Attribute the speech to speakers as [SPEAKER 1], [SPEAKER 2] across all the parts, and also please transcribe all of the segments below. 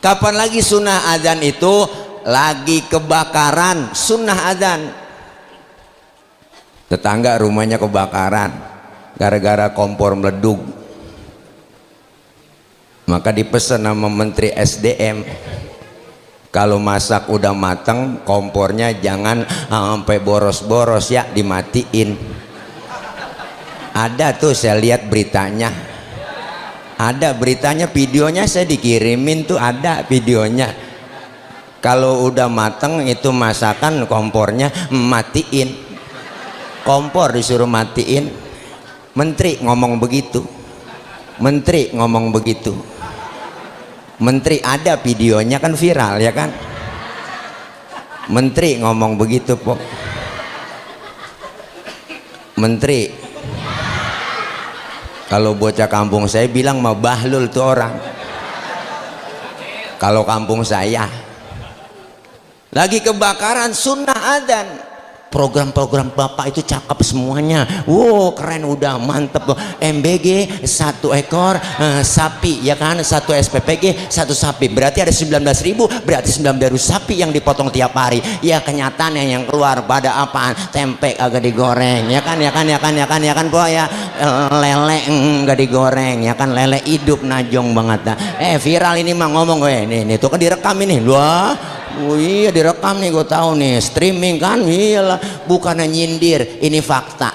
[SPEAKER 1] Kapan lagi sunnah adzan itu? Lagi kebakaran, sunnah adzan. Tetangga rumahnya kebakaran gara-gara kompor meleduk, maka dipesan sama Menteri SDM, kalau masak udah mateng kompornya jangan sampai boros-boros ya, dimatiin. Ada tuh, saya lihat beritanya, ada beritanya, videonya saya dikirimin tuh, ada videonya. Kalau udah mateng itu masakan kompornya matiin, kompor disuruh matiin. Menteri ngomong begitu, menteri ngomong begitu, menteri, ada videonya kan, viral ya kan, menteri ngomong begitu Pok. Menteri, kalau bocah kampung saya bilang mah bahlul tuh orang, kalau kampung saya. Lagi kebakaran, sunnah adzan. Program-program Bapak itu cakep semuanya. Wow, keren, udah mantep loh. MBG 1 ekor sapi ya kan, 1 SPPG 1 sapi, berarti ada 19.000, berarti 19.000 sapi yang dipotong tiap hari. Ya kenyataannya yang keluar pada apaan? Tempe agak digoreng ya kan, ya kan, ya kan, ya kan, ya kan Po ya. Lele enggak digoreng ya kan, lele hidup najong banget dah. Viral ini mah ngomong gue nih tuh kan direkam ini. Wah, oh iya direkam nih, gue tahu nih, streaming kan. Iyalah, bukannya nyindir, ini fakta.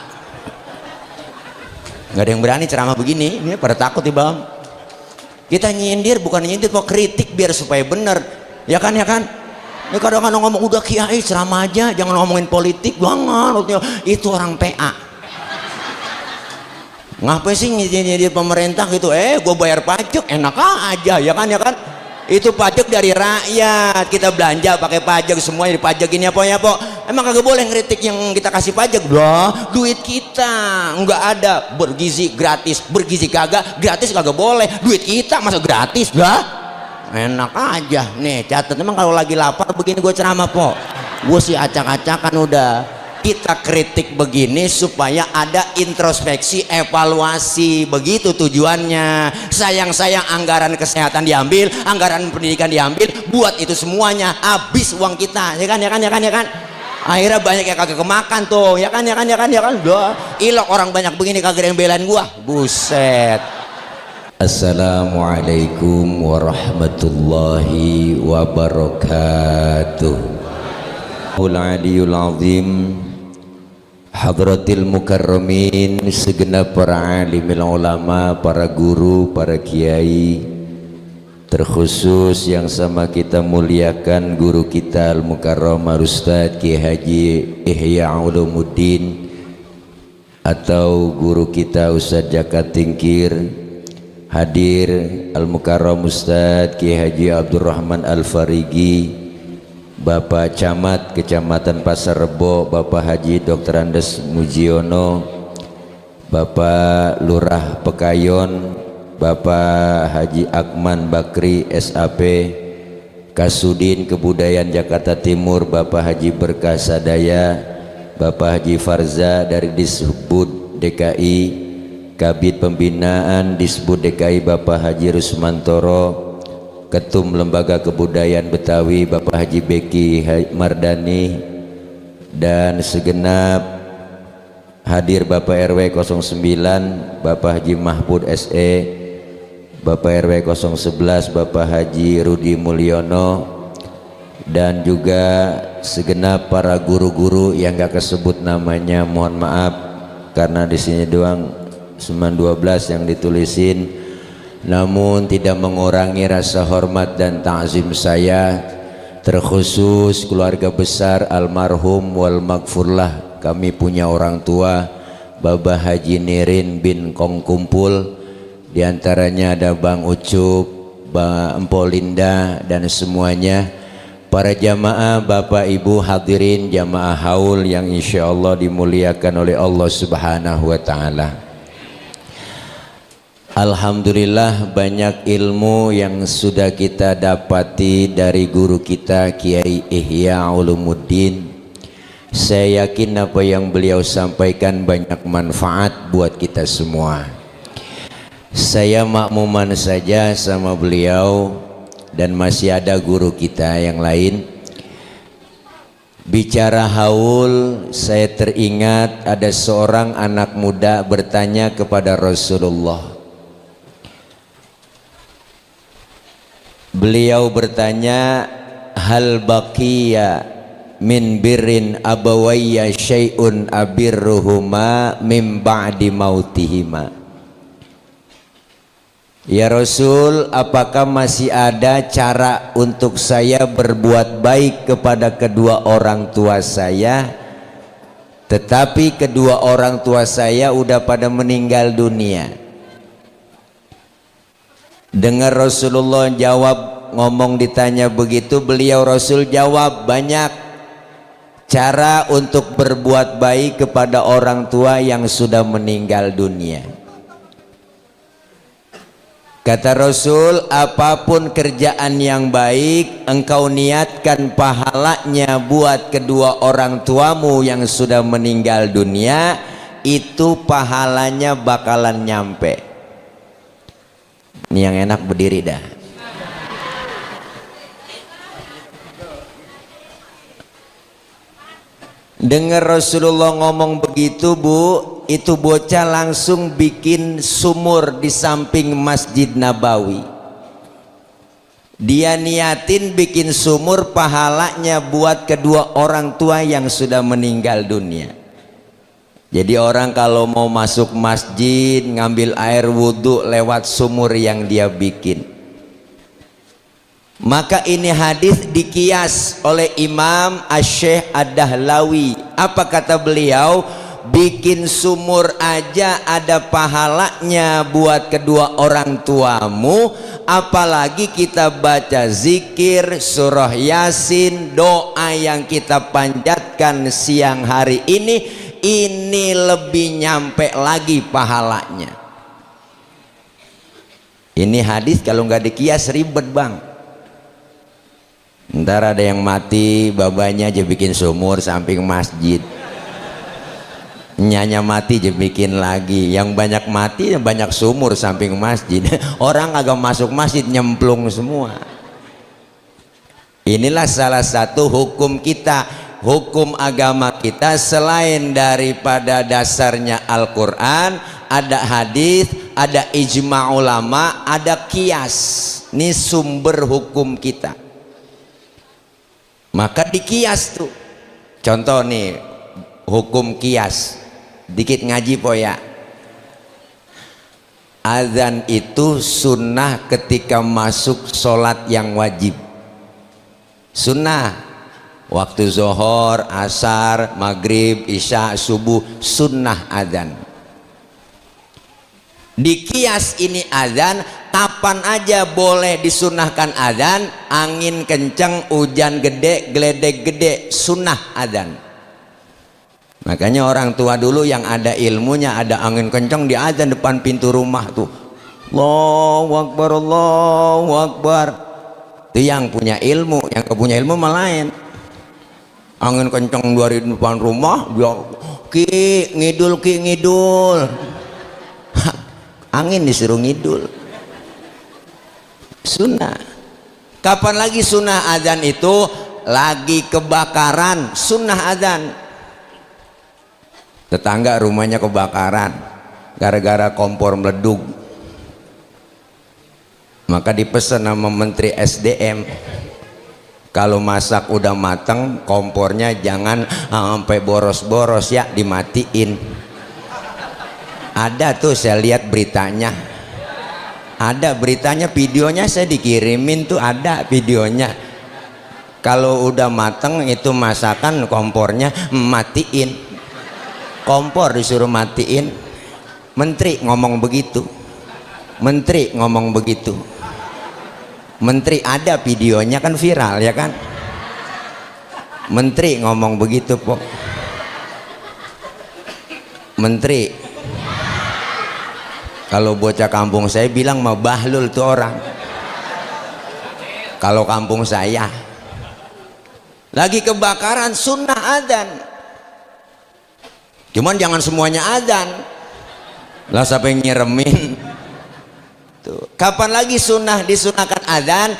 [SPEAKER 1] Nggak ada yang berani ceramah begini, ini pada takut di bawah. Kita nyindir bukan nyindir, mau kritik biar supaya bener, ya kan, ya kan. Ini kadang-kadang ngomong udah kiai ceramah aja, jangan ngomongin politik, jangan. Itu orang PA. Ngapain sih nyindir pemerintah gitu? Gue bayar pajak, enak aja, ya kan, ya kan. Itu pajak dari rakyat, kita belanja pakai pajak, semuanya dipajakin ya Po ya Po. Emang kagak boleh ngeritik yang kita kasih pajak? Lah, duit kita nggak ada, bergizi gratis, bergizi kagak gratis, kagak boleh. Duit kita masa gratis? Lah, enak aja nih, catat. Emang kalau lagi lapar begini gue ceramah Po, gue sih acak-acakan udah. Kita kritik begini supaya ada introspeksi, evaluasi, begitu tujuannya. Sayang-sayang anggaran kesehatan diambil, anggaran pendidikan diambil, buat itu semuanya habis uang kita, ya kan, ya kan, ya kan, ya kan. Akhirnya banyak yang kagak kemakan tuh, ya kan, ya kan, ya kan, ya kan. Doh, ilok orang banyak begini kagak ada yang belain gua, buset. Assalamualaikum warahmatullahi wabarakatuh. Al-Aliyul Azim, Hadratil Mukarramin, segenap para alimil ulama, para guru, para kiai, terkhusus yang sama kita muliakan guru kita Al-Mukarram Ustadz Kiai Haji Ihya Ulumuddin, atau guru kita Ustadz Jaka Tingkir. Hadir Al-Mukarram Ustadz Kiai Haji Abdurrahman Al-Farigi, Bapak Camat Kecamatan Pasar Rebo Bapak Haji Dr. Andes Mujiono, Bapak Lurah Pekayon Bapak Haji Akman Bakri SAP, Kasudin Kebudayaan Jakarta Timur Bapak Haji Berkah Sadaya, Bapak Haji Farza dari Disbud DKI, Kabid Pembinaan Disbud DKI Bapak Haji Rusmantoro, Ketum Lembaga Kebudayaan Betawi Bapak Haji Beki Mardani, dan segenap hadir Bapak RW 09 Bapak Haji Mahfud SE, Bapak RW 011 Bapak Haji Rudi Mulyono, dan juga segenap para guru-guru yang gak kesebut namanya, mohon maaf karena di sini doang 912 yang ditulisin, namun tidak mengurangi rasa hormat dan ta'zim saya, terkhusus keluarga besar almarhum wal maghfurlah. Kami punya orang tua Bapak Haji Nirin bin Kong Kumpul, diantaranya ada Bang Ucup, Bang Empolinda, dan semuanya para jamaah, Bapak Ibu hadirin jamaah haul yang insya Allah dimuliakan oleh Allah Subhanahu wa Ta'ala. Alhamdulillah, banyak ilmu yang sudah kita dapati dari guru kita Kiai Ihya Ulumuddin. Saya yakin apa yang beliau sampaikan banyak manfaat buat kita semua. Saya makmuman saja sama beliau, dan masih ada guru kita yang lain. Bicara haul, saya teringat ada seorang anak muda bertanya kepada Rasulullah. Beliau bertanya, hal baqiya min birrin abawayya syai'un abirruhuma min ba'di mautihima. Ya Rasul, apakah masih ada cara untuk saya berbuat baik kepada kedua orang tua saya, tetapi kedua orang tua saya udah pada meninggal dunia? Dengar Rasulullah jawab, ngomong ditanya begitu, beliau Rasul jawab, banyak cara untuk berbuat baik kepada orang tua yang sudah meninggal dunia. Kata Rasul, apapun kerjaan yang baik engkau niatkan pahalanya buat kedua orang tuamu yang sudah meninggal dunia, itu pahalanya bakalan nyampe. Ini yang enak berdiri dah. Dengar Rasulullah ngomong begitu, Bu, itu bocah langsung bikin sumur di samping Masjid Nabawi. Dia niatin bikin sumur pahalanya buat kedua orang tua yang sudah meninggal dunia. Jadi orang kalau mau masuk masjid ngambil air wudhu lewat sumur yang dia bikin. Maka ini hadis dikias oleh Imam Asy-Syaikh Ad-Dahlawi. Apa kata beliau? Bikin sumur aja ada pahalanya buat kedua orang tuamu, apalagi kita baca zikir, surah Yasin, doa yang kita panjatkan siang hari ini lebih nyampe lagi pahalanya. Ini hadis kalau nggak dikias ribet, Bang. Ntar ada yang mati, babanya aja bikin sumur samping masjid, nyanya mati aja bikin lagi, yang banyak mati banyak sumur samping masjid. Orang agak masuk masjid nyemplung semua. Inilah salah satu hukum kita, hukum agama kita. Selain daripada dasarnya Al-Quran, ada hadis, ada ijma ulama, ada kias. Ini sumber hukum kita. Maka dikias tuh. Contoh nih hukum kias, dikit ngaji po ya. Azan itu sunnah ketika masuk sholat yang wajib. Sunnah waktu zuhur, asar, maghrib, isya, subuh, sunnah azan. Di kias ini azan, kapan aja boleh disunahkan azan. Angin kencang, hujan gede, geledek gede, sunnah azan. Makanya orang tua dulu yang ada ilmunya, ada angin kencang di azan depan pintu rumah tuh, Allahu Akbar, Allahu Akbar. Itu yang punya ilmu. Yang gak punya ilmu malain. Angin kencang dari depan rumah, dia ki ngidul. Angin disuruh ngidul. Sunnah. Kapan lagi sunnah azan itu? Lagi kebakaran, sunnah azan. Tetangga rumahnya kebakaran gara-gara kompor meleduk, maka dipesan sama Menteri SDM, kalau masak udah matang kompornya jangan sampai boros-boros ya, dimatiin. Ada tuh, saya lihat beritanya, ada beritanya, videonya saya dikirimin tuh, ada videonya. Kalau udah mateng itu masakan, kompornya matiin, kompor disuruh matiin. Menteri ngomong begitu, menteri ngomong begitu, menteri, ada videonya kan, viral ya kan, menteri ngomong begitu po. Menteri, kalau bocah kampung saya bilang mah bahlul tuh orang. Kalau kampung saya lagi kebakaran, sunnah adzan. Cuman jangan semuanya adzan lah, sampai nyeremin tuh. Kapan lagi sunnah disunahkan adzan?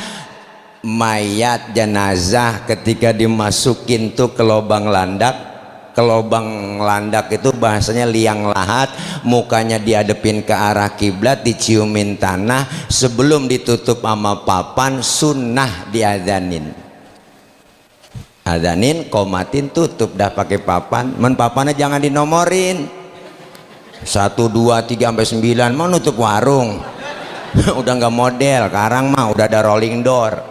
[SPEAKER 1] mayat jenazah ketika dimasukin tuh ke lubang landak itu bahasanya liang lahat, mukanya dihadepin ke arah kiblat, diciumin tanah, sebelum ditutup sama papan sunnah diazanin, azanin komatin tutup dah pakai papan. Men papannya jangan dinomorin 1 2 3 sampai 9 mau nutup warung. Udah nggak model sekarang mah, udah ada rolling door.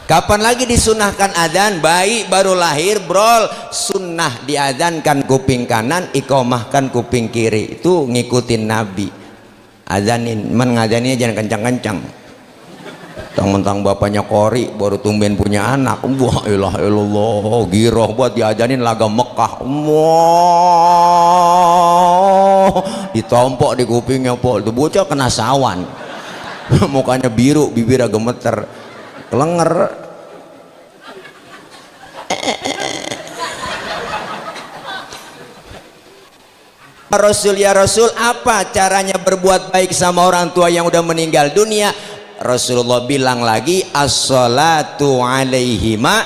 [SPEAKER 1] Kapan lagi disunahkan adzan? Bayi baru lahir brol, sunnah diadzankan kuping kanan, iqomahkan kuping kiri. Itu ngikutin Nabi. Adzanin, mengadzaninya jangan kencang-kencang. Tentang bapaknya Kori baru tumben punya anak, wah ilah ilallah, giroh buat diadzanin laga Mekah, wah ditompok di kupingnya pol, itu bocah kena sawan. Mukanya biru, bibirnya gemeter, kelenger. Rasul, ya Rasul, apa caranya berbuat baik sama orang tua yang udah meninggal dunia? Rasulullah bilang lagi, as-salatu alaihima,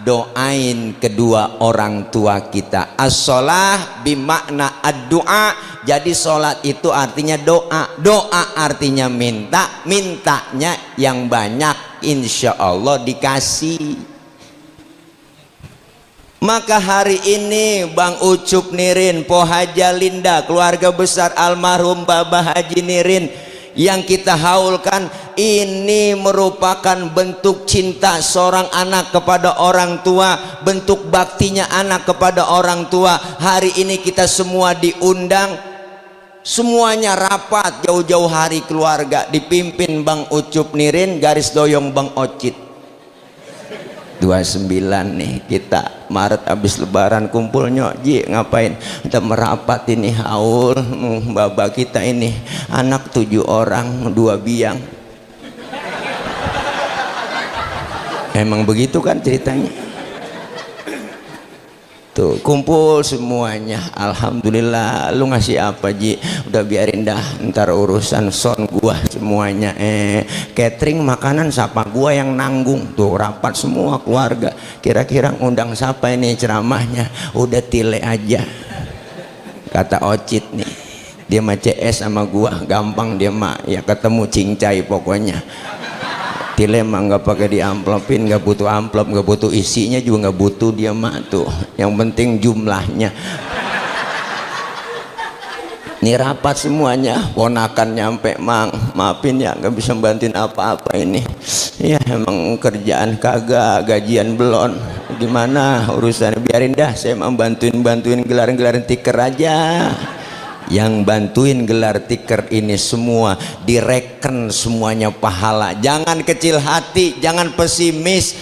[SPEAKER 1] doain kedua orang tua kita. As-salah bimakna ad-du'a, jadi sholat itu artinya doa, doa artinya minta, mintanya yang banyak, insya Allah dikasih. Maka hari ini Bang Ucup Nirin, Po Haja Linda, keluarga besar almarhum Babah Haji Nirin yang kita haulkan, ini merupakan bentuk cinta seorang anak kepada orang tua, bentuk baktinya anak kepada orang tua. Hari ini kita semua diundang, semuanya rapat jauh-jauh hari keluarga, dipimpin Bang Ucup Nirin, garis doyong Bang Ocit. 29 nih kita Maret habis lebaran kumpulnya, Ji ngapain? Kita merapat ini haul babak kita ini anak 7 orang 2 biang. Emang begitu kan ceritanya. Tuh kumpul semuanya, alhamdulillah. Lu ngasih apa Ji? Udah biarin dah, ntar urusan son gua semuanya. Catering makanan siapa, gua yang nanggung. Tuh rapat semua keluarga, kira-kira ngundang siapa ini ceramahnya? Udah tile aja, kata Ocit nih. Dia mah CS sama gua gampang, dia mah ya ketemu cincai pokoknya. Tile mah nggak pakai diamplopin, nggak butuh amplop, nggak butuh isinya juga nggak butuh dia mah tuh. Yang penting jumlahnya. Ini rapat semuanya, ponakan nyampe, Mang maafin ya nggak bisa bantuin apa-apa ini. Ya emang kerjaan kagak, gajian belum. Gimana urusannya? Biarin dah, saya mau bantuin gelar-gelaran tiker aja. Yang bantuin gelar tiker ini semua direken semuanya pahala. Jangan kecil hati, jangan pesimis.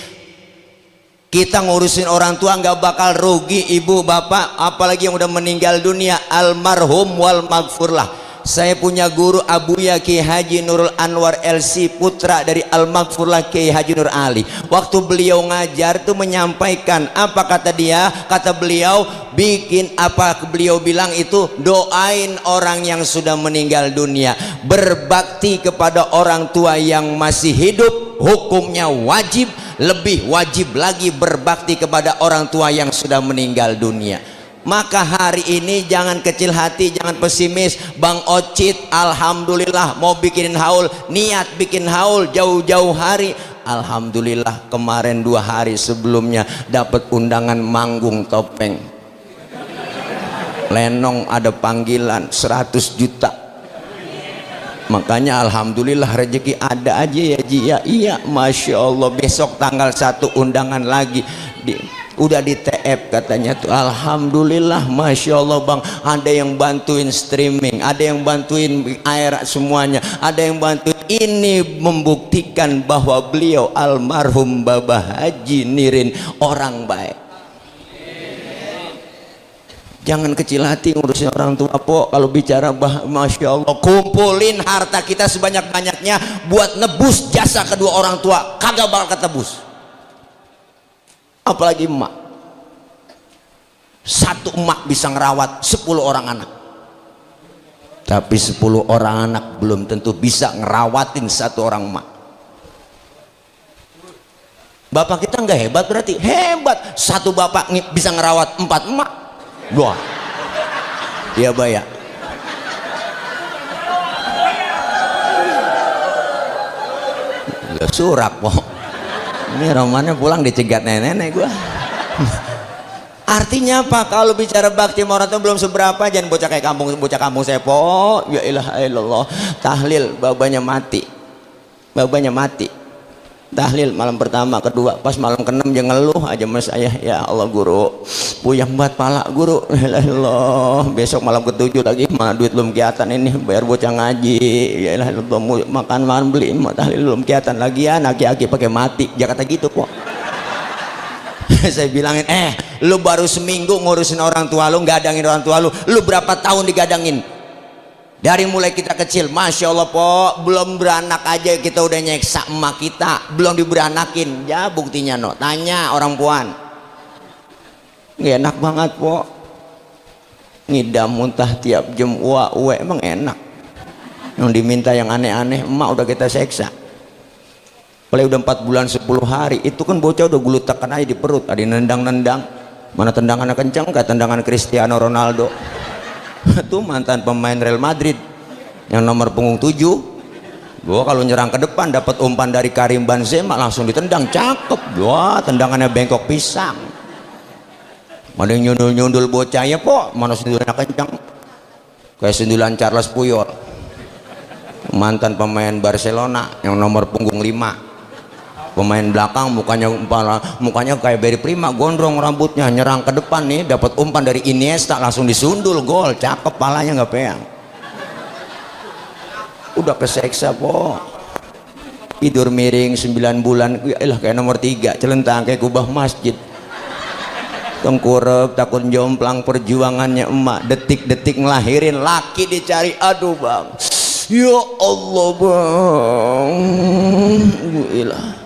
[SPEAKER 1] Kita ngurusin orang tua nggak bakal rugi, ibu bapak, apalagi yang udah meninggal dunia, almarhum wal maghfurlah. Saya punya guru Abuya Kiai Haji Nurul Anwar LC, putra dari Al-Maghfurlah Kiai Haji Nur Ali. Waktu beliau ngajar tuh menyampaikan, apa kata dia? Kata beliau, beliau bilang itu, doain orang yang sudah meninggal dunia, berbakti kepada orang tua yang masih hidup, hukumnya wajib, lebih wajib lagi berbakti kepada orang tua yang sudah meninggal dunia. Maka hari ini jangan kecil hati, jangan pesimis. Bang Ocit alhamdulillah mau bikin haul, niat bikin haul jauh-jauh hari. Alhamdulillah kemarin 2 hari sebelumnya dapat undangan manggung topeng Lenong, ada panggilan 100 juta. Makanya alhamdulillah rezeki ada aja ya Ji ya. Iya Masya Allah, besok tanggal 1 undangan lagi udah di TF katanya tuh. Alhamdulillah Masya Allah Bang, ada yang bantuin streaming, ada yang bantuin air semuanya, ada yang bantuin. Ini membuktikan bahwa beliau almarhum Babah Haji Nirin orang baik. Jangan kecil hati ngurusin orang tua po. Kalau bicara Masya Allah, kumpulin harta kita sebanyak-banyaknya buat nebus jasa kedua orang tua, kagak bakal ketebus. Apalagi emak, 1 emak bisa ngerawat 10 orang anak. Tapi 10 orang anak belum tentu bisa ngerawatin satu orang emak. Bapak kita nggak hebat berarti? Hebat. Satu bapak bisa ngerawat 4 emak. Wah, dia bayar. Surak po. Ini romannya pulang dicegat nenek-nenek gua. Artinya apa? Kalau bicara bakti sama orang tua belum seberapa, jangan bocah kampung saya po. Ya ilaha illallah. Tahlil babanya mati. Tahlil malam pertama, kedua, pas malam ke-6 jangan ngeluh aja mas saya. Ya Allah guru, puyeng banget pala guru. Ya Allah, besok malam ke-7 lagi, mana duit belum kelihatan ini, bayar bocah ngaji. Ya Allah, makan beli, tahlil belum kelihatan lagi ya, aki-aki pakai mati. Dia kata gitu kok. Saya bilangin, lu baru seminggu ngurusin orang tua lu, gadangin orang tua lu berapa tahun digadangin? Dari mulai kita kecil, Masya Allah po, belum beranak aja kita udah nyeksa emak kita, belum diberanakin. Ya buktinya no, tanya orang puan. Nggak enak banget po, ngidam muntah tiap jam, uwe emang enak. Yang diminta yang aneh-aneh, emak udah kita seksa. Kalau udah 4 bulan 10 hari, itu kan bocah udah gulutekan aja di perut, ada nendang-nendang. Mana tendangannya kencang, kayak tendangan Cristiano Ronaldo. Itu mantan pemain Real Madrid yang nomor punggung 7. Gua kalau nyerang ke depan dapat umpan dari Karim Benzema langsung ditendang, cakep. Wah, tendangannya bengkok pisang. Mana yang nyundul-nyundul bocahnya po, mana sundulannya kencang kayak sundulan Charles Puyol, mantan pemain Barcelona yang nomor punggung 5. Pemain belakang mukanya kayak Barry Prima, gondrong rambutnya, nyerang ke depan nih dapat umpan dari Iniesta langsung disundul, gol, cakep, palanya nggak peang. Udah keseksa po, tidur miring 9 bulan, kayak nomor 3, celentang kayak kubah masjid, tengkurap takut jomplang, perjuangannya emak, detik-detik ngelahirin laki dicari, aduh bang, ya Allah bang, ilah.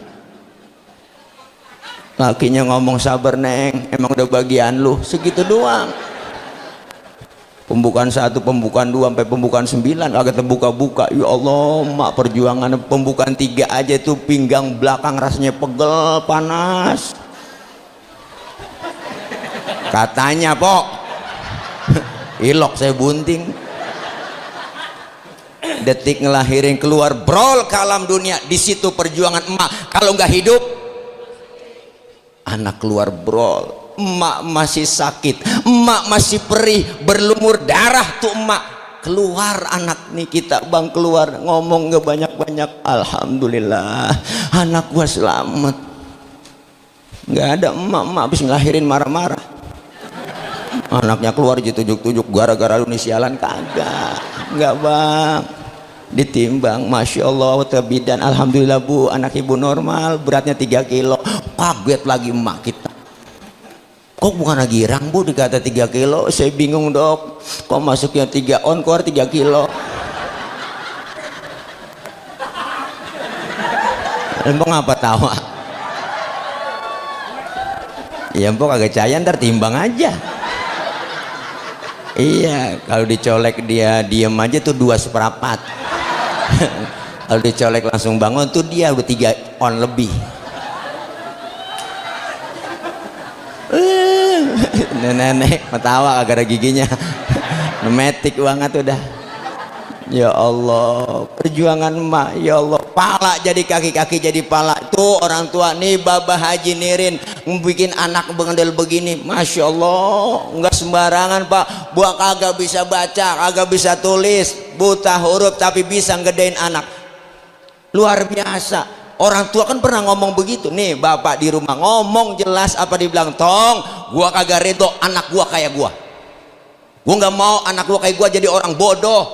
[SPEAKER 1] Lakinya ngomong sabar neng, emang udah bagian lu, segitu doang. Pembukaan 1, pembukaan 2 sampai pembukaan 9 agak terbuka-buka. Ya Allah mak, perjuangan pembukaan 3 aja tuh pinggang belakang rasanya pegel, panas. Katanya po, ilok saya bunting. Detik ngelahirin keluar brol ke alam dunia, di situ perjuangan emak. Kalau nggak hidup, anak keluar brol, emak masih sakit, emak masih perih, berlumur darah tuh emak. Keluar anak nih kita bang, keluar ngomong nggak banyak-banyak, alhamdulillah anak gua selamat. Nggak ada emak habis ngelahirin marah-marah, anaknya keluar tujuk-tujuk gara-gara lu nih sialan, kagak, nggak bang. Ditimbang, Masya Allah, terbidan, alhamdulillah bu, anak ibu normal, beratnya 3 kilo. Kaget lagi emak kita, kok bukan lagi girang bu, dikata 3 kilo. Saya bingung dok, kok masuknya 3 on, keluar 3 kilo. Empok ngapa tawa? Ya empok kagak caya, ntar timbang aja. Iya, kalau dicolek dia diem aja tuh 2/4. Kalau dicolek langsung bangun tuh dia udah 3 on lebih. Nenek ketawa kagak ada giginya. Metik banget udah. Ya Allah, perjuangan emak, ya Allah, pala jadi kaki jadi pala. Tuh orang tua nih Babah Haji Nirin bikin anak bengendel begini, Masya Allah, nggak sembarangan pak. Buah kagak bisa baca, kagak bisa tulis, buta huruf tapi bisa ngedein anak, luar biasa. Orang tua kan pernah ngomong begitu nih, bapak di rumah ngomong jelas apa dibilang, tong gua kagak redo anak gua kayak gua nggak mau anak gua kayak gua jadi orang bodoh,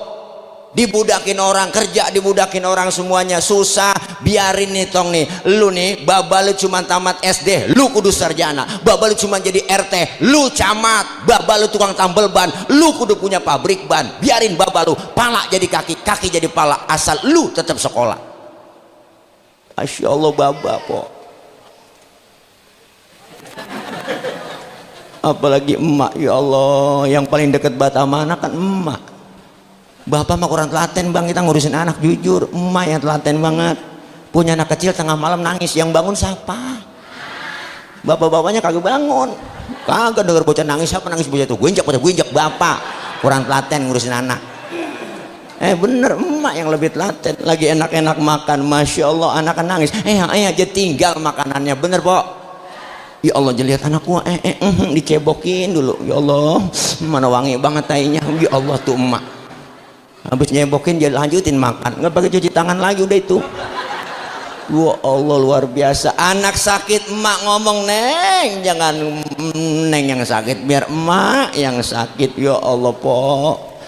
[SPEAKER 1] dibudakin orang, kerja dibudakin orang, semuanya susah. Biarin nih tong nih, lu nih baba lu cuma tamat SD, lu kudu sarjana. Baba lu cuma jadi RT, lu camat. Baba lu tukang tambel ban, lu kudu punya pabrik ban. Biarin baba lu, pala jadi kaki, kaki jadi pala, asal lu tetap sekolah. Masya Allah baba po, apalagi emak, ya Allah, yang paling dekat bata mana kan emak. Bapak mah kurang telaten bang, kita ngurusin anak. Jujur emak yang telaten banget, punya anak kecil tengah malam nangis, yang bangun siapa? Bapak-bapaknya kagak bangun, kagak denger bocah nangis. Siapa nangis bocah itu? Gue injak bapak, kurang telaten ngurusin anak. Bener, emak yang lebih telaten. Lagi enak-enak makan, masya Allah, anak kan nangis, aja tinggal makanannya. Bener pok? Ya Allah, jadi lihat anakku, dicebokin dulu. Ya Allah, mana wangi banget tainya. Ya Allah tuh emak, habis nyebokin dia lanjutin makan, nggak pakai cuci tangan lagi, udah itu. Wah Allah, luar biasa. Anak sakit emak ngomong, neng jangan neng yang sakit, biar emak yang sakit. Ya Allah pok,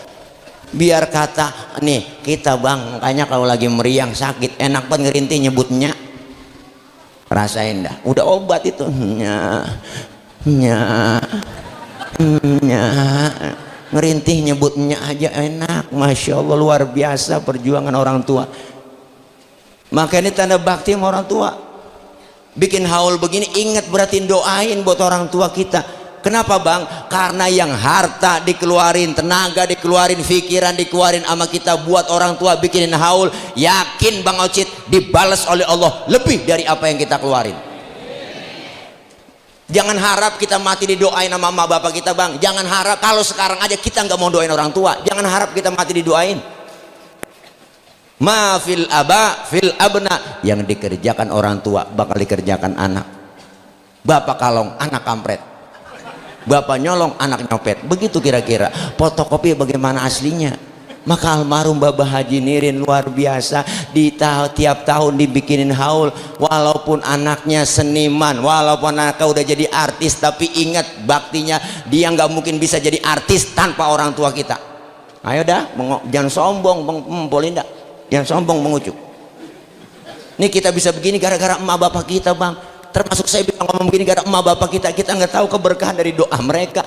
[SPEAKER 1] biar kata nih kita bang, makanya kalau lagi meriang sakit enak banget ngerintih nyebutnya. Rasain dah, udah obat itu nya ngerintih nyebutnya aja enak. Masya Allah, luar biasa perjuangan orang tua. Maka ini tanda bakti sama orang tua. Bikin haul begini, ingat berarti doain buat orang tua kita. Kenapa bang? Karena yang harta dikeluarin, tenaga dikeluarin, pikiran dikeluarin sama kita buat orang tua, bikinin haul, yakin bang Ocit dibalas oleh Allah lebih dari apa yang kita keluarin. Jangan harap kita mati didoain sama mama bapak kita bang. Jangan harap kalau sekarang aja kita nggak mau doain orang tua, jangan harap kita mati didoain. Ma fil aba fil abna, yang dikerjakan orang tua bakal dikerjakan anak. Bapak kalong, anak kampret. Bapak nyolong, anak nyopet. Begitu kira-kira. Fotokopi bagaimana aslinya. Maka almarhum Bapak Haji Nirin luar biasa, tiap tahun dibikinin haul. Walaupun anaknya seniman, walaupun anaknya udah jadi artis, tapi ingat baktinya, dia nggak mungkin bisa jadi artis tanpa orang tua kita. Ayo dah, jangan sombong bang Polinda, jangan sombong mengucuk. Ini kita bisa begini gara-gara emak bapak kita bang. Termasuk saya bilang ngomong begini gara emak bapak kita nggak tahu keberkahan dari doa mereka.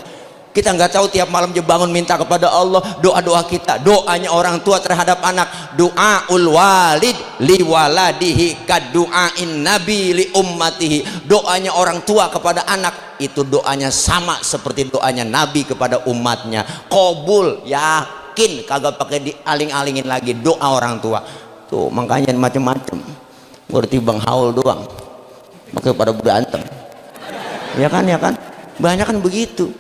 [SPEAKER 1] Kita nggak tahu tiap malam dia bangun minta kepada Allah, doa-doa kita, doanya orang tua terhadap anak. Doaul walid li waladihi kad doain nabi li ummatihi. Doanya orang tua kepada anak itu doanya sama seperti doanya nabi kepada umatnya. Qabul, yakin, kagak pakai dialing-alingin lagi doa orang tua. Tuh makanya macam-macam. Ngerti bang haul doang. Maka pada berantem, ya kan, banyak kan begitu.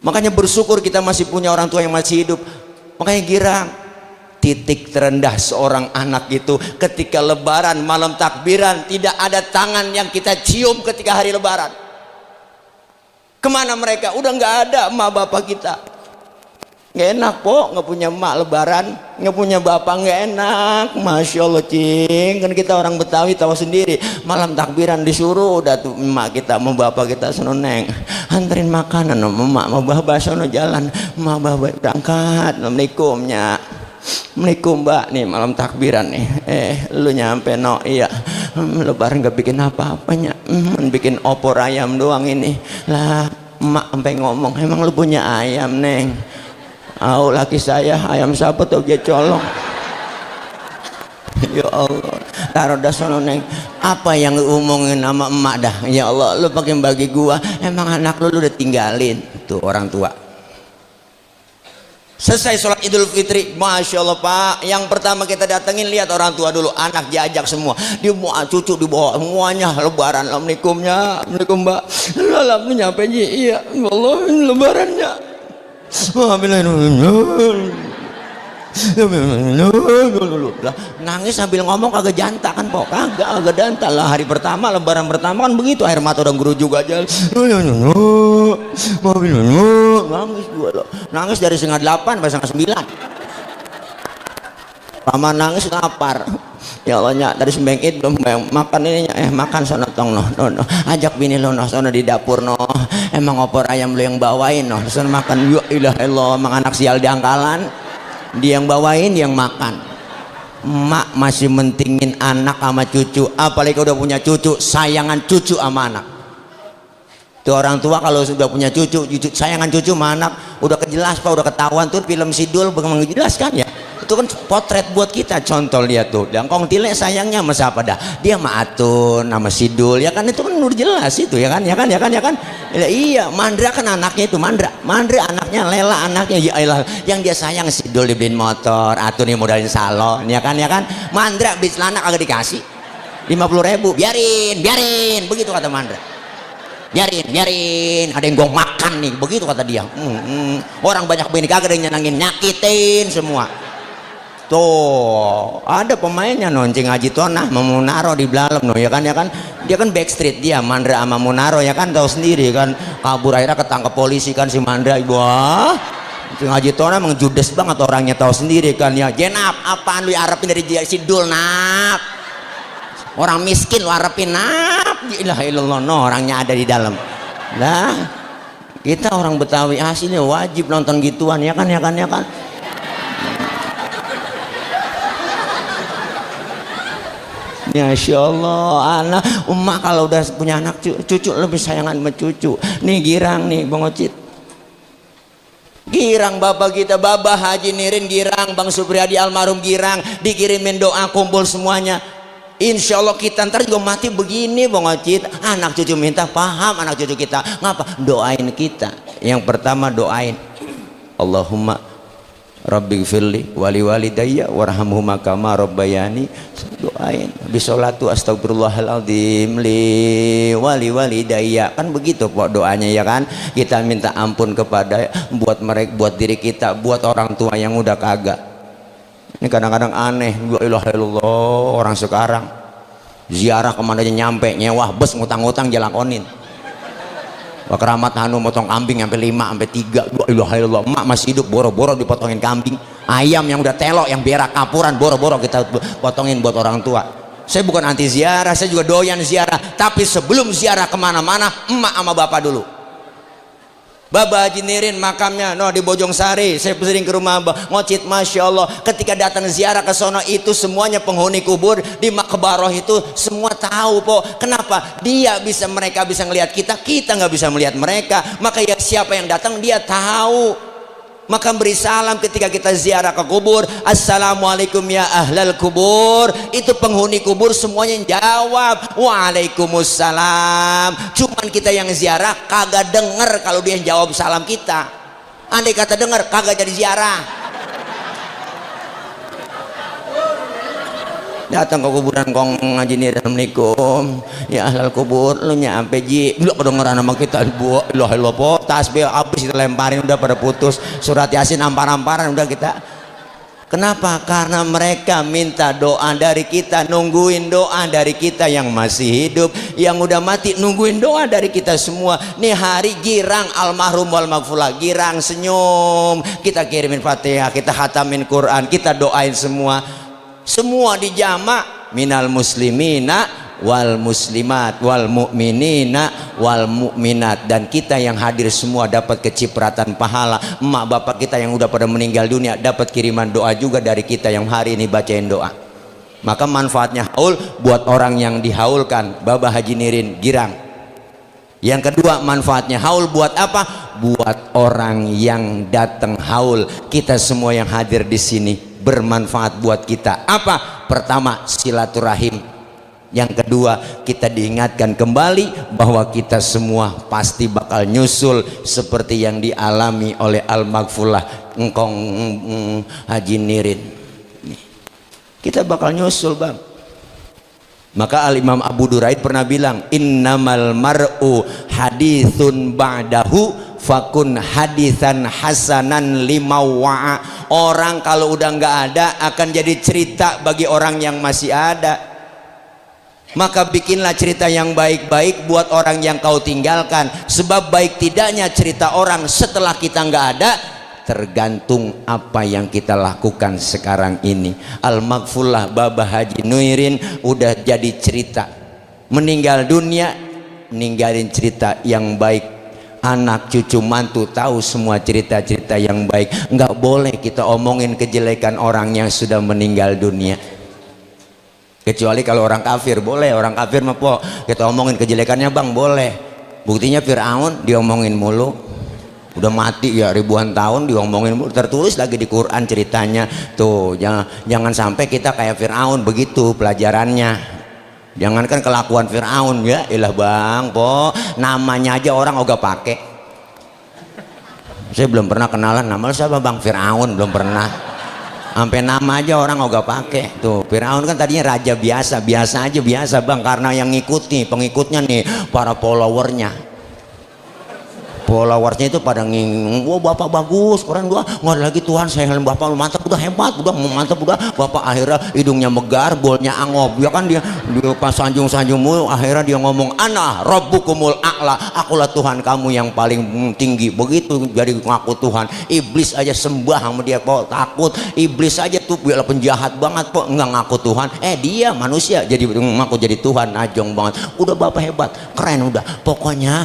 [SPEAKER 1] Makanya bersyukur kita masih punya orang tua yang masih hidup. Makanya girang. Titik terendah seorang anak itu ketika lebaran, malam takbiran, tidak ada tangan yang kita cium ketika hari lebaran. Kemana mereka? Udah nggak ada emak bapak kita. Nggak enak po, nggak punya emak lebaran, nggak punya bapak, nggak enak. Masya Allah cing, kan kita orang Betawi tahu sendiri, malam takbiran disuruh udah tuh emak kita mau bapak kita sono, neng anterin makanan, emak mau bapak sono jalan, emak bapak berangkat, assalamualaikumnya, assalamualaikum mbak, nih malam takbiran nih, lu nyampe no, iya lebaran nggak bikin apa-apanya, bikin opor ayam doang ini lah. Emak sampai ngomong, emang lu punya ayam neng? Laki saya ayam siapa tuh dia colong. Ya Allah, taruh dah sono neng. Apa yang ngomongin sama emak dah? Ya Allah, lu pakai bagi gua. Emang anak lu udah tinggalin tuh orang tua. Selesai sholat Idul Fitri, masya Allah pak. Yang pertama kita datengin lihat orang tua dulu, anak diajak semua, dia mau cucu dibawa semuanya lebaran. Assalamualaikumnya, assalamualaikum mbak. Lalu nyampe iya, Allah lebarannya. Nangis sambil ngomong kagak jantak kan pok, kagak jantak lah. Hari pertama lebaran pertama kan begitu, air mata udah guru juga aja. Nangis gua loh, nangis dari setengah 8 sampai setengah 9. Paman nangis lapar. Ya Allah nyak, dari sembeng id belum makan ini, makan sono tong no, ajak bini lo no sono di dapur no, emang opor ayam lo yang bawain no, sono makan. Ya ilah Allah, emang anak sial di angkalan, dia yang bawain, dia yang makan. Emak masih mentingin anak sama cucu, apalagi udah punya cucu, sayangan cucu sama anak. Tuh orang tua kalau sudah punya cucu, sayangan cucu sama anak udah kejelas pak, udah ketahuan tuh film Sidul menjelaskan ya. itu kan potret buat kita, contoh lihat tuh Dangkong Tile sayangnya sama siapa dah, dia sama Atun sama Sidul ya kan, itu kan udah jelas itu ya kan. Iya, Mandra kan anaknya itu, Mandra anaknya, Lela anaknya, ya Allah yang dia sayang. Sidul dibeliin motor, Atun yang modalin salon ya kan. Mandra beli celana kagak dikasih 50.000, biarin begitu kata Mandra. Biarin, ada yang gua makan nih, begitu kata dia. Orang banyak begini kagak ada yang nyenangin, nyakitin semua. Tuh ada pemainnya noncing Haji Tonah mau Munaro di dalam no ya kan, dia kan backstreet, dia Mandra sama Munaro ya kan, tahu sendiri kan, kabur akhirnya ketangkep polisi kan si Mandra. Wah, Haji Tonah emang judes banget orangnya, tahu sendiri kan ya. Jenap apaan lu harapin dari dia Sidul, nap orang miskin lu harapin, nap ilaha illallah, no orangnya ada di dalam. Nah kita orang Betawi aslinya wajib nonton gituan ya kan. Masya Allah, anak emak kalau udah punya anak cucu lebih sayangan sama cucu. Nih Girang nih Bang Ocit, Girang bapak kita, Babah Haji Nirin Girang, Bang Supriyadi almarhum Girang, dikirimin doa kumpul semuanya. Insya Allah kita ntar juga mati begini Bang Ocit, anak cucu minta paham, anak cucu kita ngapa, doain kita. Yang pertama doain, Allahumma Rabbi gfirli wali walidayya warhamhuma kama rabbayani, doain bisolatu astagfirullahaladzim li wali walidayya, kan begitu kok doanya ya kan. Kita minta ampun kepada buat mereka, buat diri kita, buat orang tua yang udah kagak. Ini kadang-kadang aneh, la ilaha illallah, orang sekarang ziarah kemana aja nyampe nyewa bus, ngutang-ngutang jalakonin. Keramat Hanu motong kambing sampai 5 sampai 3, ilaha illallah, emak masih hidup boro-boro dipotongin kambing, ayam yang udah telok yang berak kapuran boro-boro kita potongin buat orang tua. Saya bukan anti ziarah, saya juga doyan ziarah, tapi sebelum ziarah kemana-mana emak sama bapak dulu. Babah Haji Nirin makamnya di Bojong Sari, saya sering ke rumah Mbah Ngocit, Masya Allah ketika datang ziarah ke sono itu semuanya penghuni kubur di Makbaroh itu semua tahu po, kenapa mereka bisa ngelihat kita nggak bisa melihat mereka, maka ya siapa yang datang dia tahu. Maka beri salam ketika kita ziarah ke kubur, assalamualaikum ya ahlal kubur, itu penghuni kubur semuanya jawab waalaikumsalam. Cuman kita yang ziarah kagak denger kalau dia jawab salam kita. Andai kata denger kagak jadi ziarah. Datang ke kuburan kong ngaji nih, assalamualaikum ya ahlal kubur, lu nyampe ji lu kedengeran sama kita, bu ilah po tasbih habis kita lemparin udah pada putus, surat yasin ampar-amparan udah kita. Kenapa? Karena mereka minta doa dari kita, nungguin doa dari kita yang masih hidup, yang udah mati nungguin doa dari kita semua. Nih hari Girang almarhum wal maghfurlah, Girang senyum, kita kirimin Fatihah, kita khatamin Quran, kita doain semua dijamak, minal muslimina wal muslimat wal mu'minina wal mu'minat, dan kita yang hadir semua dapat kecipratan pahala. Emak bapak kita yang udah pada meninggal dunia dapat kiriman doa juga dari kita yang hari ini bacain doa. Maka manfaatnya haul buat orang yang dihaulkan, Babah Haji Nirin Girang. Yang kedua manfaatnya haul buat apa? Buat orang yang datang haul, kita semua yang hadir di sini bermanfaat buat kita. Apa? Pertama silaturahim, yang kedua kita diingatkan kembali bahwa kita semua pasti bakal nyusul seperti yang dialami oleh al-maghfurlah engkong Haji Nirin. Kita bakal nyusul bang. Maka al-Imam Abu Duraid pernah bilang, innamal mar'u hadithun ba'dahu fakun hadithan hasanan limawa'a. Orang kalau udah nggak ada akan jadi cerita bagi orang yang masih ada. Maka bikinlah cerita yang baik-baik buat orang yang kau tinggalkan, sebab baik tidaknya cerita orang setelah kita nggak ada tergantung apa yang kita lakukan sekarang ini. Al-Maghfurlah Babah Haji Nirin udah jadi cerita, meninggal dunia ninggalin cerita yang baik, anak cucu mantu tahu semua cerita-cerita yang baik. Nggak boleh kita omongin kejelekan orang yang sudah meninggal dunia, kecuali kalau orang kafir boleh. Orang kafir mah po kita omongin kejelekannya bang boleh. Buktinya Fir'aun diomongin mulu, udah mati ya ribuan tahun diomongin, tertulis lagi di Quran ceritanya tuh. Jangan sampai kita kayak Fir'aun begitu pelajarannya. Jangankan kelakuan Fir'aun, ya ilah bang po, namanya aja orang ogah pakai. Saya belum pernah kenalan nama siapa bang, Fir'aun belum pernah. Sampai nama aja orang ogah pakai tuh. Fir'aun kan tadinya raja biasa aja biasa bang, karena yang ngikuti pengikutnya nih para followernya itu pada nging, wah bapak bagus keren, gua nggak ada lagi Tuhan saya bapak mantap, udah hebat, udah mantap, udah bapak. Akhirnya hidungnya megar, bolnya angop ya kan, dia pas sanjung mulu, akhirnya dia ngomong ana rabbukumul a'la, akulah Tuhan kamu yang paling tinggi. Begitu jadi ngaku Tuhan, iblis aja sembah sama dia kok, takut. Iblis aja tuh biarlah penjahat banget kok nggak ngaku Tuhan, dia manusia jadi ngaku jadi Tuhan, najong banget. Udah bapak hebat keren, udah pokoknya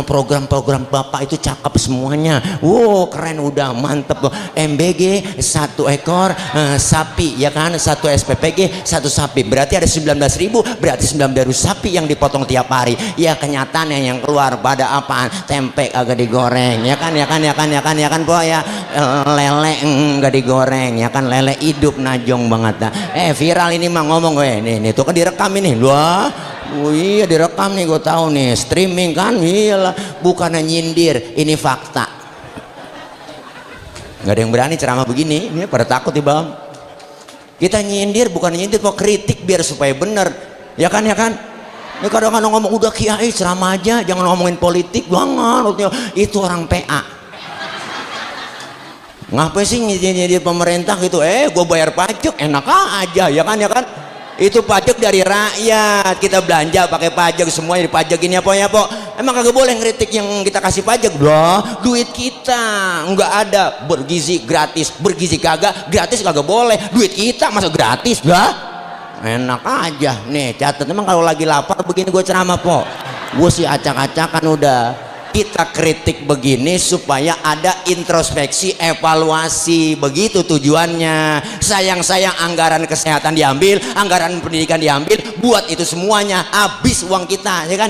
[SPEAKER 1] program-program bapak itu cakep semuanya, wow keren, udah mantep. MBG 1 ekor sapi ya kan, 1 SPPG 1 sapi, berarti ada 19.000, berarti 19.000 sapi yang dipotong tiap hari. Ya kenyataannya yang keluar pada apaan, tempe agak digoreng ya kan po ya, lele enggak digoreng ya kan, lele hidup najong banget. Viral ini mah ngomong nih tuh kan direkam ini. Wah, oh iya direkam nih, gue tahu nih, streaming kan, iyalah, bukannya nyindir, ini fakta. Nggak ada yang berani ceramah begini, ini pada takut di bawah. Kita nyindir bukan nyindir, kok kritik biar supaya bener, ya kan. Ini kadang-kadang ngomong udah kiai ceramah aja, jangan ngomongin politik, jangan, itu orang PA. Ngapain sih nyindir pemerintah gitu? Gue bayar pajak, enak aja, ya kan. Itu pajak dari rakyat, kita belanja pakai pajak, semuanya dipajakin ya po. Emang kagak boleh ngeritik yang kita kasih pajak? Duit kita nggak ada, bergizi gratis, bergizi kagak gratis, kagak boleh. Duit kita masa gratis? Enak aja nih, catat. Emang kalau lagi lapar begini gue ceramah po, gue sih acak-acakan. Udah kita kritik begini supaya ada introspeksi, evaluasi, begitu tujuannya. Sayang anggaran kesehatan diambil, anggaran pendidikan diambil, buat itu semuanya habis uang kita, ya kan.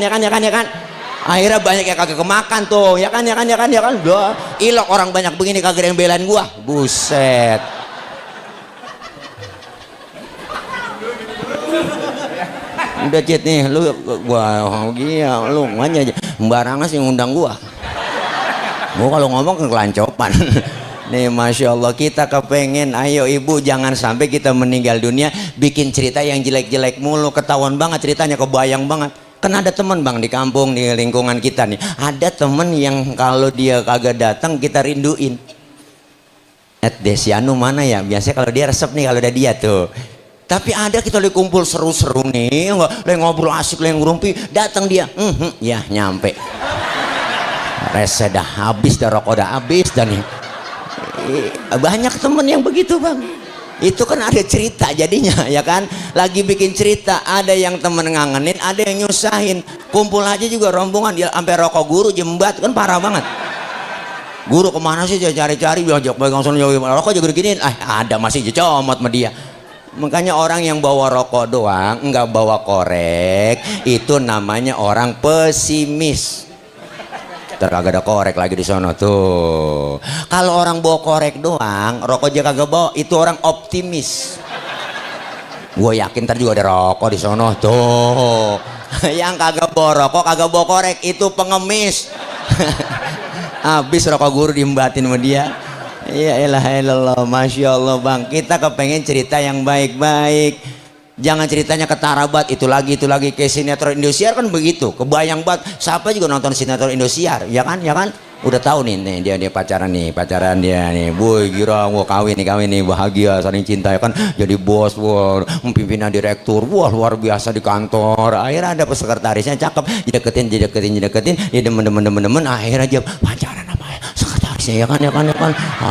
[SPEAKER 1] Akhirnya banyak yang kagak kemakan tuh, ya kan. Udah ilok orang banyak begini kagak yang belain gua, buset. Udah Cid nih, lu gila, lu nganya aja sembarangan sih ngundang gua kalau ngomong kelancopan. Nih Masya Allah, kita kepengen, ayo ibu jangan sampai kita meninggal dunia bikin cerita yang jelek-jelek mulu, ketahuan banget ceritanya, kebayang banget. Kan ada temen bang di kampung, di lingkungan kita nih, ada temen yang kalau dia kagak datang kita rinduin. Desianu mana ya, biasanya kalau dia resep nih kalau ada dia tuh. Tapi ada kita lagi kumpul seru-seru nih, lagi ngobrol asik, lagi ngerumpi, datang dia, ya nyampe. Rese dah habis, dah rokok dah habis, dan nih banyak temen yang begitu bang. Itu kan ada cerita jadinya, ya kan. Lagi bikin cerita, ada yang temen ngangenin, ada yang nyusahin. Kumpul aja juga rombongan, dia sampai rokok guru jembat, kan parah banget. Guru kemana sih, cari-cari, jok langsung rokok juga giniin, ada masih comot sama dia. Makanya orang yang bawa rokok doang, nggak bawa korek, itu namanya orang pesimis. Kagak ada korek lagi di sono tuh. Kalau orang bawa korek doang, rokok aja kagak bawa, itu orang optimis. Gue yakin ntar juga ada rokok di sono tuh. Yang kagak bawa rokok, kagak bawa korek, itu pengemis. Habis rokok guru diembatin sama dia. Ya elah, Masya Allah bang, kita kepengen cerita yang baik-baik, jangan ceritanya ketarabat itu lagi kayak sinetron Indosiar kan begitu, kebayang banget. Siapa juga nonton sinetron Indosiar, ya kan, udah tahu nih dia pacaran dia nih, boy gira gua kawin nih, bahagia saling cinta, ya kan, jadi bos, pimpinan direktur, luar biasa di kantor. Akhirnya ada sekretarisnya cakep, dideketin, dia demen, akhirnya dia pacaran sama sekretaris ya kan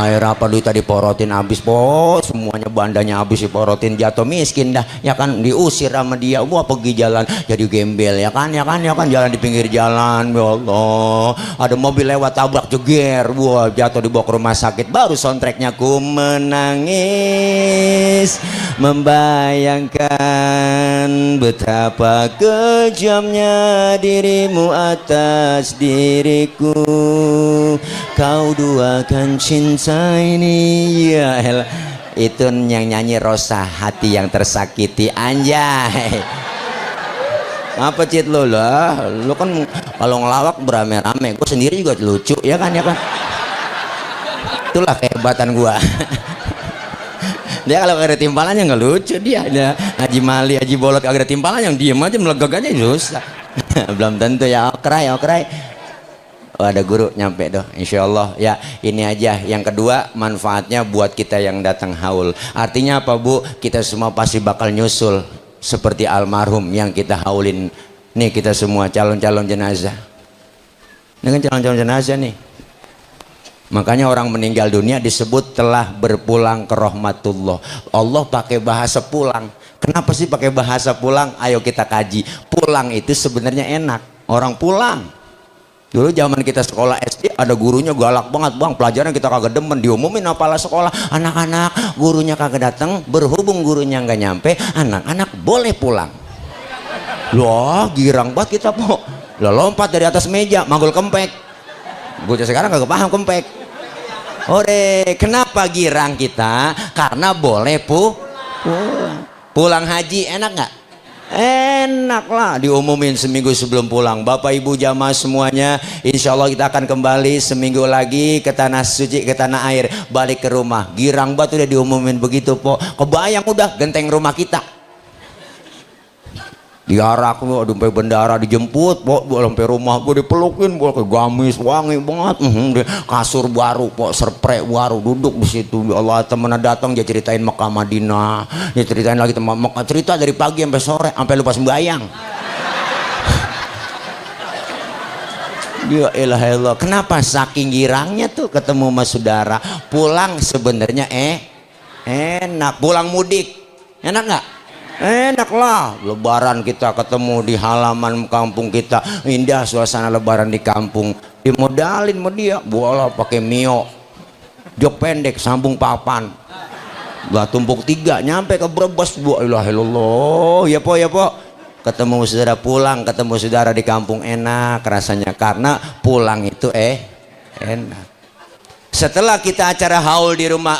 [SPEAKER 1] air apa duit tadi porotin habis po, semuanya bandanya habis diporotin, jatuh miskin dah ya kan, diusir sama dia. Wah pergi jalan jadi gembel ya kan jalan di pinggir jalan, ya Allah ada mobil lewat tabrak jeger, wah jatuh dibawa ke rumah sakit. Baru soundtracknya ku menangis membayangkan betapa kejamnya dirimu atas diriku, kau duakan cinta ini ya elah. Itu yang nyanyi Rosa, hati yang tersakiti. Anjay apa Cit lo lah, lo kan kalau ngelawak berame-rame, gue sendiri juga lucu ya kan itulah kehebatan gua. Dia kalau gak ada timpalannya nggak lucu dia Haji Mali, Haji Bolot gak ada timpalan yang diem aja melegak aja susah. Belum tentu ya okray. Oh, ada guru nyampe doh, insya Allah ya. Ini aja yang kedua, manfaatnya buat kita yang datang haul. Artinya apa Bu? Kita semua pasti bakal nyusul seperti almarhum yang kita haulin. Nih kita semua calon-calon jenazah. Ini kan calon-calon jenazah nih. Makanya orang meninggal dunia disebut telah berpulang ke rahmatullah. Allah pakai bahasa pulang. Kenapa sih pakai bahasa pulang? Ayo kita kaji. Pulang itu sebenarnya enak. Orang pulang. Dulu zaman kita sekolah SD ada gurunya galak banget bang, pelajaran kita kagak demen, diumumin apalah sekolah, anak-anak gurunya kagak datang, berhubung gurunya nggak nyampe, anak-anak boleh pulang. Loh girang banget kita po, lo lompat dari atas meja manggul kempek. Bocah sekarang kagak paham kempek. Ore, kenapa girang kita? Karena boleh pulang haji enak nggak? Enak lah, diumumin seminggu sebelum pulang. Bapak ibu jamaah semuanya, insya Allah kita akan kembali seminggu lagi ke tanah suci, ke tanah air, balik ke rumah. Girang banget udah diumumin begitu po, kebayang udah genteng rumah kita diarak, sampai bendara dijemput po, sampai rumah gue dipelukin po, ke gamis wangi banget, kasur baru po, serprek baru, duduk di situ. Ya Allah, temennya datang dia ceritain Mekah Madinah, dia ceritain lagi teman Mekah, cerita dari pagi sampai sore sampai lupa sembahyang. Ya elah, kenapa saking girangnya tuh ketemu sama saudara. Pulang sebenarnya enak, pulang mudik enak nggak? Enak lah, lebaran kita ketemu di halaman kampung kita, indah suasana lebaran di kampung. Dimodalin sama dia, bola pakai mio, jok pendek sambung papan, gak tumpuk 3 nyampe ke Brebes. Bu ilah ilallah, ya po ketemu saudara, pulang ketemu saudara di kampung enak rasanya, karena pulang itu enak. Setelah kita acara haul di rumah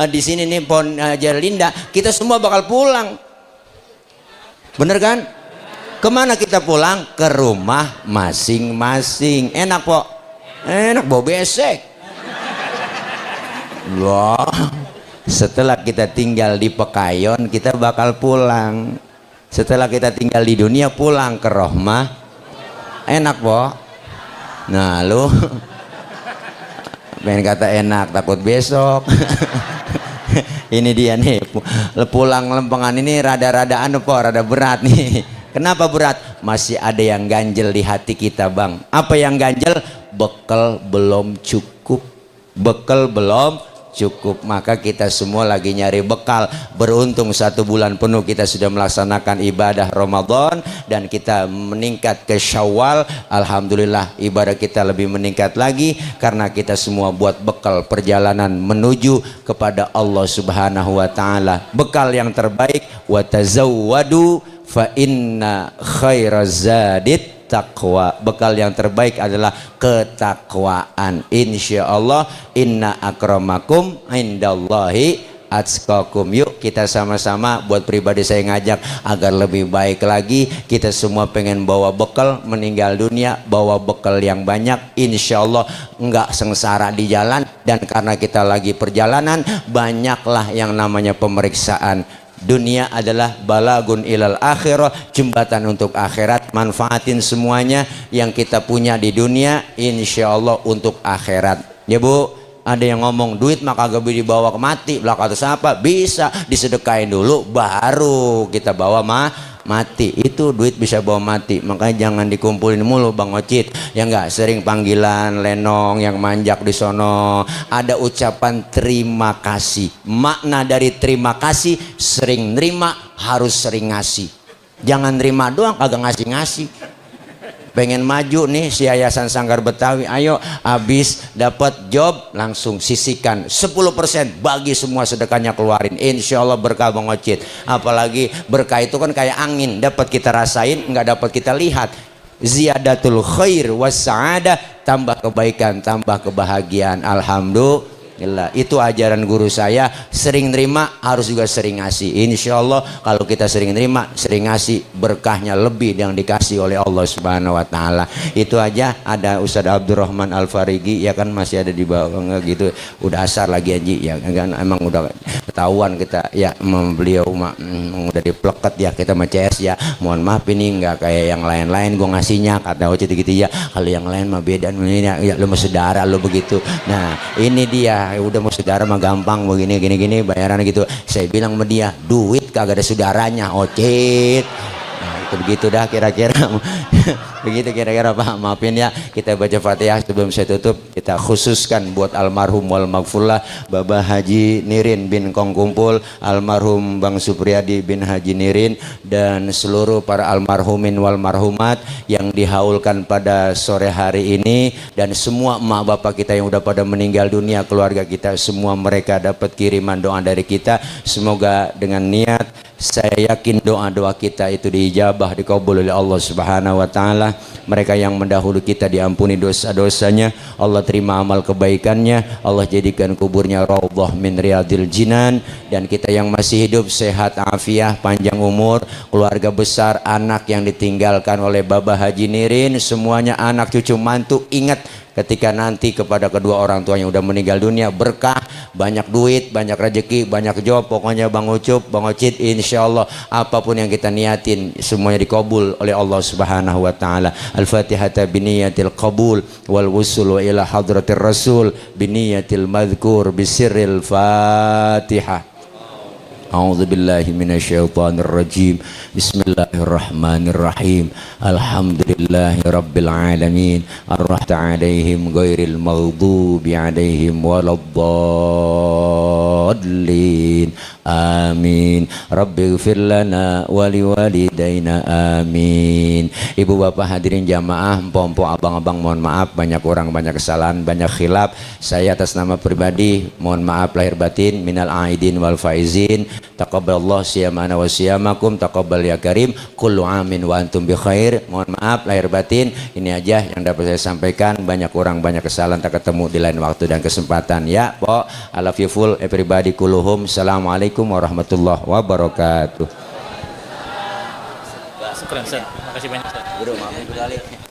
[SPEAKER 1] di sini nih Pon Jarlinda, kita semua bakal pulang. Bener kan? Kemana kita pulang? Ke rumah masing-masing. Enak po? Enak, bau besek. Wah, setelah kita tinggal di Pekayon kita bakal pulang. Setelah kita tinggal di dunia pulang ke rahmah. Enak po? Nah lu pengen kata enak takut besok. Ini dia nih, pulang lempengan ini rada-rada rada berat nih. Kenapa berat? Masih ada yang ganjel di hati kita bang. Apa yang ganjel? Bekal belum cukup. Bekal belum cukup, maka kita semua lagi nyari bekal. Beruntung 1 bulan penuh kita sudah melaksanakan ibadah Ramadan dan kita meningkat ke Syawal. Alhamdulillah ibadah kita lebih meningkat lagi karena kita semua buat bekal perjalanan menuju kepada Allah Subhanahu wa taala. Bekal yang terbaik, wa tazawwadu fa inna khairaz zadit taqwa. Bekal yang terbaik adalah ketakwaan. Insya Allah, inna akramakum indallahi atqakum. Yuk kita sama-sama, buat pribadi saya ngajak agar lebih baik lagi. Kita semua pengen bawa bekal meninggal dunia, bawa bekal yang banyak, insya Allah enggak sengsara di jalan. Dan karena kita lagi perjalanan, banyaklah yang namanya pemeriksaan. Dunia adalah balagun ilal akhirah, jembatan untuk akhirat. Manfaatin semuanya yang kita punya di dunia, insya Allah untuk akhirat. Ya Bu, ada yang ngomong duit mah kagak bisa dibawa ke mati, lah kata siapa? Bisa disedekain dulu baru kita bawa mah mati. Itu duit bisa bawa mati. Makanya jangan dikumpulin mulu Bang Ocit. Ya enggak, sering panggilan lenong yang manjak di sono. Ada ucapan terima kasih. Makna dari terima kasih, sering nerima, harus sering ngasih. Jangan nerima doang kagak ngasih-ngasih. Pengen maju nih si Yayasan Sanggar Betawi, ayo habis dapat job langsung sisihkan 10%, bagi semua sedekahnya keluarin, insya Allah berkah Bang Ocit. Apalagi berkah itu kan kayak angin, dapat kita rasain, nggak dapat kita lihat. Ziyadatul khair was sa'adah, tambah kebaikan, tambah kebahagiaan. Alhamdulillah. Itu ajaran guru saya. Sering nerima, harus juga sering ngasih. Insya Allah kalau kita sering nerima, sering ngasih, berkahnya lebih yang dikasih oleh Allah Subhanahu Wa Taala. Itu aja. Ada Ustadz Abdurrahman Al Farigi, ya kan masih ada di bawah gitu. Udah asar lagi aja, ya kan emang udah ketahuan kita ya, beliau udah dipleket ya, kita sama CS ya. Mohon maaf ini nggak kayak yang lain-lain gue ngasihnya kata Ocit gitu ya. Kalau yang lain mah beda, ya lu mau saudara lu begitu. Nah ini dia. Udah mau saudara mah gampang begini gini bayaran gitu. Saya bilang sama dia, duit kagak ada saudaranya Ocit. Nah, itu begitu dah kira-kira. Begitu kira-kira Pak, maafin ya, kita baca Fatihah sebelum saya tutup. Kita khususkan buat almarhum wal maghfurlah Bapak Haji Nirin bin Kong Kumpul, almarhum Bang Supriyadi bin Haji Nirin, dan seluruh para almarhumin wal marhumat yang dihaulkan pada sore hari ini, dan semua emak bapak kita yang udah pada meninggal dunia, keluarga kita semua, mereka dapat kiriman doa dari kita. Semoga dengan niat, saya yakin doa-doa kita itu diijabah, dikabul oleh Allah Subhanahu Wa Taala. Mereka yang mendahului kita diampuni dosa-dosanya, Allah terima amal kebaikannya, Allah jadikan kuburnya raudhah min riyadil jinan. Dan kita yang masih hidup sehat afiah, panjang umur, keluarga besar, anak yang ditinggalkan oleh Bapak Haji Nirin, semuanya anak cucu mantu, ingat ketika nanti kepada kedua orang tua yang udah meninggal dunia, berkah, banyak duit, banyak rezeki, banyak job. Pokoknya Bang Ucup, Bang Ocit, insya Allah apapun yang kita niatin semuanya dikabul oleh Allah Subhanahu Wa Taala. Al-Fatihata biniyatil qabul wal wusul ila hadratir rasul biniyatil madhkur bisirril Fatihah. A'udzu billahi minasyaitonir rajim. Bismillahirrahmanirrahim. Alhamdulillahi rabbil alamin. Ar-rahmani 'alaihim ghairil maghdubi 'alaihim waladdallin. Amin. Rabbighfir lana wa liwalidayna. Amin. Ibu bapak hadirin jamaah, empok-empok, abang-abang, mohon maaf banyak orang, banyak kesalahan, banyak khilaf. Saya atas nama pribadi mohon maaf lahir batin, minal aidin wal faizin. Taqabbalallah siyamana wa siyamakum, taqabbal ya karim, kullu amin wa antum bi khair. Mohon maaf lahir batin, ini aja yang dapat saya sampaikan. Banyak orang, banyak kesalahan, tak ketemu di lain waktu dan kesempatan ya. Po, I love you full everybody kulluhum. Assalamualaikum warahmatullahi wabarakatuh.
[SPEAKER 2] Syukran, Ustaz. Terima kasih banyak, Ustaz.
[SPEAKER 1] Bro, maafin kembali.